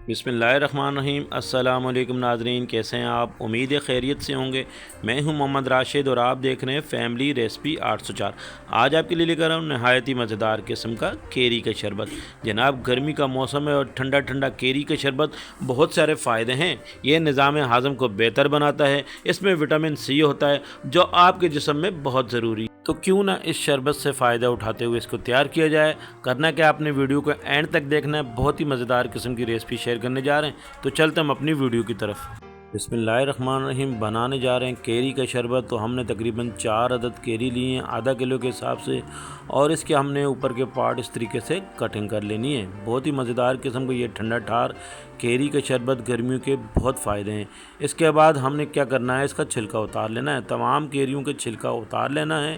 बिस्मिल्लाहिर्रहमानिर्रहीम। अस्सलाम वालेकुम नाज़रीन, कैसे हैं आप? उम्मीद है खैरियत से होंगे। मैं हूं मोहम्मद राशिद और आप देख रहे हैं फैमिली रेसिपी 804। आज आपके लिए लेकर आऊँ नहायत ही मज़ेदार किस्म का केरी का शरबत। जनाब, गर्मी का मौसम है और ठंडा ठंडा केरी का शरबत बहुत सारे फ़ायदे हैं। ये निज़ाम हाज़म को बेहतर बनाता है। इसमें विटामिन सी होता है जो आपके जिस्म में बहुत ज़रूरी है। तो क्यों ना इस शरबत से फ़ायदा उठाते हुए इसको तैयार किया जाए। करना क्या, आपने वीडियो को एंड तक देखना है। बहुत ही मज़ेदार किस्म की रेसिपी शेयर करने जा रहे हैं, तो चलते हम अपनी वीडियो की तरफ। बिस्मिल्लाहिर्रहमानिर्रहीम। बनाने जा रहे हैं केरी का शरबत। तो हमने तकरीबन 4 अदद केरी लिए हैं आधा किलो के हिसाब से, और इसके हमने ऊपर के पार्ट इस तरीके से कटिंग कर लेनी है। बहुत ही मज़ेदार किस्म का ये ठंडा ठार केरी का शरबत, गर्मियों के बहुत फ़ायदे हैं। इसके बाद हमने क्या करना है, इसका छिलका उतार लेना है। तमाम केरियों के छिलका उतार लेना है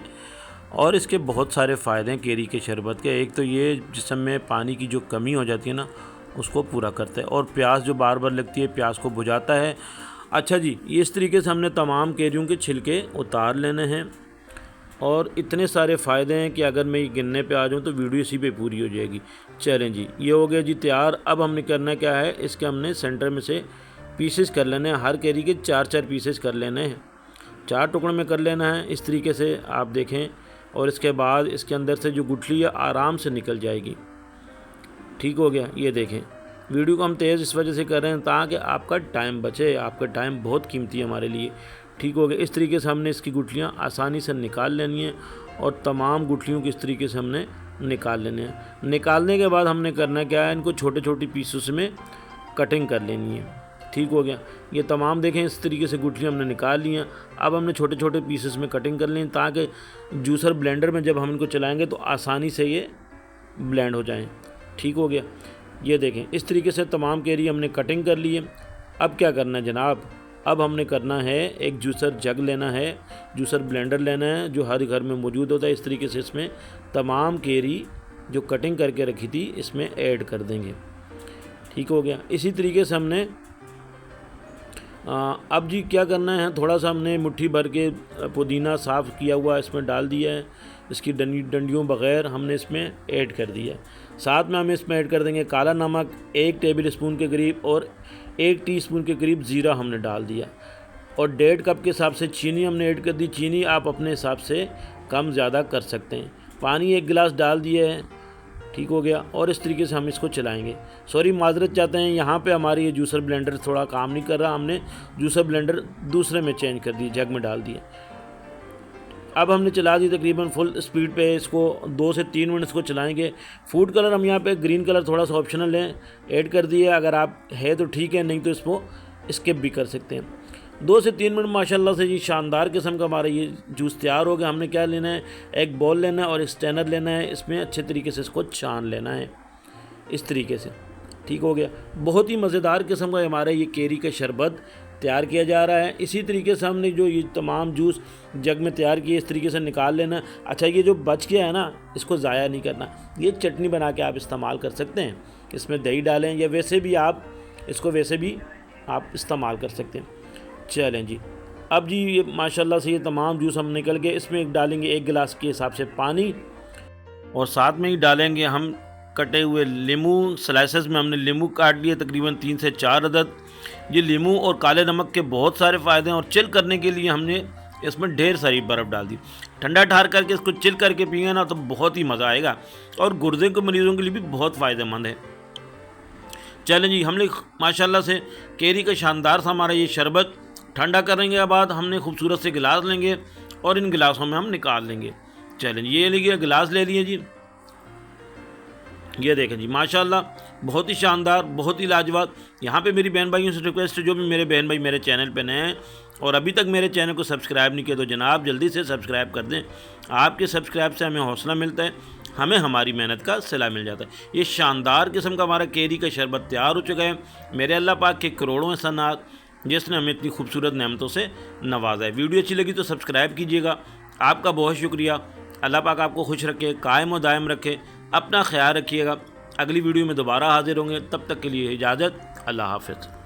और इसके बहुत सारे फ़ायदे हैं केरी के शरबत के। एक तो ये जिस्म में पानी की जो कमी हो जाती है ना, उसको पूरा करता है, और प्यास जो बार बार लगती है प्यास को बुझाता है। अच्छा जी, ये इस तरीके से हमने तमाम केरियों के छिलके उतार लेने हैं, और इतने सारे फ़ायदे हैं कि अगर मैं ये गिनने पे आ जाऊँ तो वीडियो इसी पे पूरी हो जाएगी। चलें जी, ये हो गया जी तैयार। अब हमने करना क्या है, इसके हमने सेंटर में से पीसेस कर लेने हैं। हर केरी के 4-4 पीसेस कर लेने हैं, 4 टुकड़ों में कर लेना है इस तरीके से, आप देखें। और इसके बाद इसके अंदर से जो गुठली है आराम से निकल जाएगी। ठीक हो गया, ये देखें। वीडियो को हम तेज़ इस वजह से कर रहे हैं ताकि आपका टाइम बचे। आपका टाइम बहुत कीमती है हमारे लिए। ठीक हो गया, इस तरीके से हमने इसकी गुठलियाँ आसानी से निकाल लेनी है, और तमाम गुठलियों को इस तरीके से हमने निकाल लेने हैं। निकालने के बाद हमने करना क्या है, इनको छोटे छोटे पीसेस में कटिंग कर लेनी है। ठीक हो गया, ये तमाम देखें इस तरीके से गुठलियाँ हमने निकाल ली हैं। अब हमने छोटे छोटे पीसेस में कटिंग कर ली ताकि जूसर ब्लेंडर में जब हम इनको चलाएंगे तो आसानी से ये ब्लेंड हो जाएं। ठीक हो गया, ये देखें इस तरीके से तमाम केरी हमने कटिंग कर ली है। अब क्या करना है जनाब, अब हमने करना है एक जूसर जग लेना है, जूसर ब्लेंडर लेना है जो हर घर में मौजूद होता है। इस तरीके से इसमें तमाम केरी जो कटिंग करके रखी थी इसमें ऐड कर देंगे। ठीक हो गया, इसी तरीके से हमने अब जी क्या करना है, थोड़ा सा हमने मुट्ठी भर के पुदीना साफ़ किया हुआ इसमें डाल दिया है। इसकी डंडियों बग़ैर हमने इसमें ऐड कर दिया है। साथ में हम इसमें ऐड कर देंगे काला नमक 1 टेबल स्पून के करीब, और 1 टीस्पून के करीब ज़ीरा हमने डाल दिया, और 1.5 कप के हिसाब से चीनी हमने ऐड कर दी। चीनी आप अपने हिसाब से कम ज़्यादा कर सकते हैं। पानी 1 गिलास डाल दिया है। ठीक हो गया, और इस तरीके से हम इसको चलाएंगे। सॉरी, माजरत चाहते हैं, यहाँ पे हमारी ये जूसर ब्लेंडर थोड़ा काम नहीं कर रहा। हमने जूसर ब्लेंडर दूसरे में चेंज कर दिया, जग में डाल दिया। अब हमने चला दी तकरीबन फुल स्पीड पे। इसको 2 से 3 मिनट इसको चलाएंगे। फूड कलर हम यहाँ पे ग्रीन कलर थोड़ा सा ऑप्शनल है, ऐड कर दिए। अगर आप है तो ठीक है, नहीं तो इसको स्किप भी कर सकते हैं। 2 से 3 मिनट माशाल्लाह से ये शानदार किस्म का हमारा ये जूस तैयार हो गया। हमने क्या लेना है, एक बॉल लेना है और स्टैनर लेना है। इसमें अच्छे तरीके से इसको छान लेना है इस तरीके से। ठीक हो गया, बहुत ही मज़ेदार किस्म का हमारा ये केरी का शरबत तैयार किया जा रहा है। इसी तरीके से हमने जो ये तमाम जूस जग में तैयार किए इस तरीके से निकाल लेना। अच्छा, ये जो बच गया है ना, इसको ज़ाया नहीं करना। ये चटनी बना के आप इस्तेमाल कर सकते हैं। इसमें दही डालें, या वैसे भी आप इसको वैसे भी आप इस्तेमाल कर सकते हैं। चलें जी, अब जी ये माशाल्लाह से ये तमाम जूस हम निकल गए। इसमें डालेंगे 1 गिलास के हिसाब से पानी, और साथ में ही डालेंगे हम कटे हुए नींबू। स्लाइसेस में हमने नींबू काट लिए तकरीबन 3 से 4 अदद। ये नींबू और काले नमक के बहुत सारे फ़ायदे हैं, और चिल करने के लिए हमने इसमें ढेर सारी बर्फ़ डाल दी। ठंडा ठार करके इसको चिल करके पिएंगे ना तो बहुत ही मज़ा आएगा, और गुर्दे के मरीज़ों के लिए भी बहुत फ़ायदेमंद है। चलें जी, हमने माशाल्लाह से केरी का शानदार सा हमारा ये शरबत ठंडा करने के बाद हमने खूबसूरत से गिलास लेंगे, और इन गिलासों में हम निकाल लेंगे। चलें, ये लीजिए गिलास ले लिए जी। ये देखें जी, माशाल्लाह बहुत ही शानदार, बहुत ही लाजवाब। यहाँ पे मेरी बहन भाइयों से रिक्वेस्ट है, जो भी मेरे बहन भाई मेरे चैनल पे नए हैं और अभी तक मेरे चैनल को सब्सक्राइब नहीं किया, तो जनाब जल्दी से सब्सक्राइब कर दें। आपके सब्सक्राइब से हमें हौसला मिलता है, हमें हमारी मेहनत का सिला मिल जाता है। ये शानदार किस्म का हमारा केरी का शरबत तैयार हो चुका है। मेरे अल्लाह पाक के करोड़ों एहसानात जिसने हमें इतनी खूबसूरत नेमतों से नवाजा है। वीडियो अच्छी लगी तो सब्सक्राइब कीजिएगा। आपका बहुत शुक्रिया। अल्लाह पाक आपको खुश रखे, कायम व दायम रखे। अपना ख्याल रखिएगा। अगली वीडियो में दोबारा हाजिर होंगे, तब तक के लिए इजाज़त। अल्लाह हाफ़िज़।